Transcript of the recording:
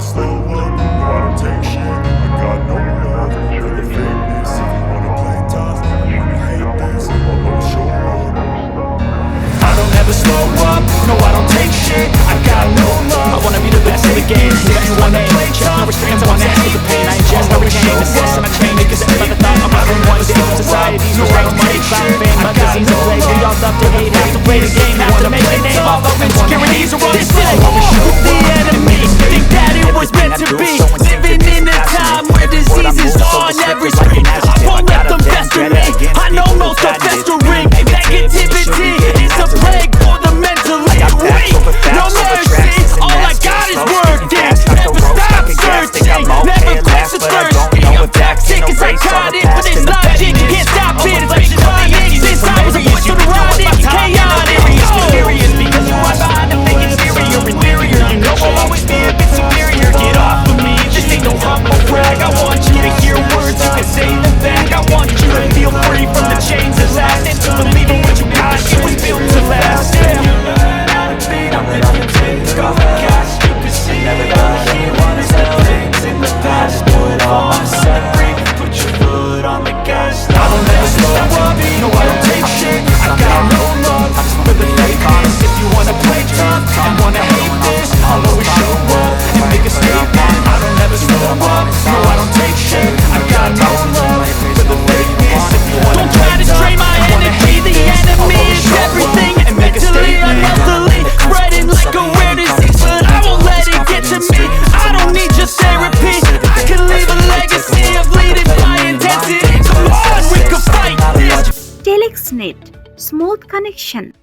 slow up, no I don't take shit. I got no love for the fakeness. If you wanna play tough, you wanna hate this, I'll always show up. I don't ever slow up, no I don't take shit. I got no love, I wanna be the best in the game. If you wanna play tough, no restraints, I wanna ask for the pain. I ingest no retain, the system I train. Niggas sit by the thought of my own one day. Society's restraints, money, crime, fame, magazines and plays. We all love to hate, have to play the game, have to make a name. All our insecurities are on display. With the enemy, think that it was meant to be. Living in a time where disease is on every screen. I won't let them fester me, I know most are festering. Negativity is a plague for the mentally weak. No mercy, all I got is working. Never stop searching, never quench the thirsty. I'm toxic as I got it, but it's logic. Can't stop it, it's been chronic. Since I was a voice for the rotted, chaotic. Mysterious because you are behind the fake exterior. Inferior, you know I'll always be a bit superior. Get off of me, this ain't no humble brag. I want you to hear words, you can say them back. I want you to feel free from the chains that last. And to believe in what you got, it was built to last. Yeah. You learn how to beat them, then you take off the gas. You can see never done it, one is the things in the past. Put on set free, put your foot on the gas. I don't ever slow up, no I don't take shit. I got no love for the fakeness. If you wanna play tough and wanna hate this, I'll always show up and make a statement. I don't ever slow up, no I don't take shit. I got no love for the fakeness. If you wanna don't try to drain my energy, the enemy is everything. And mentally, unhealthily, spreading like a rare disease. But I won't let it get to me, I don't need your therapy. I can leave a legacy of leading by intensity. Come on, we can fight this. Telex Net, smooth connection.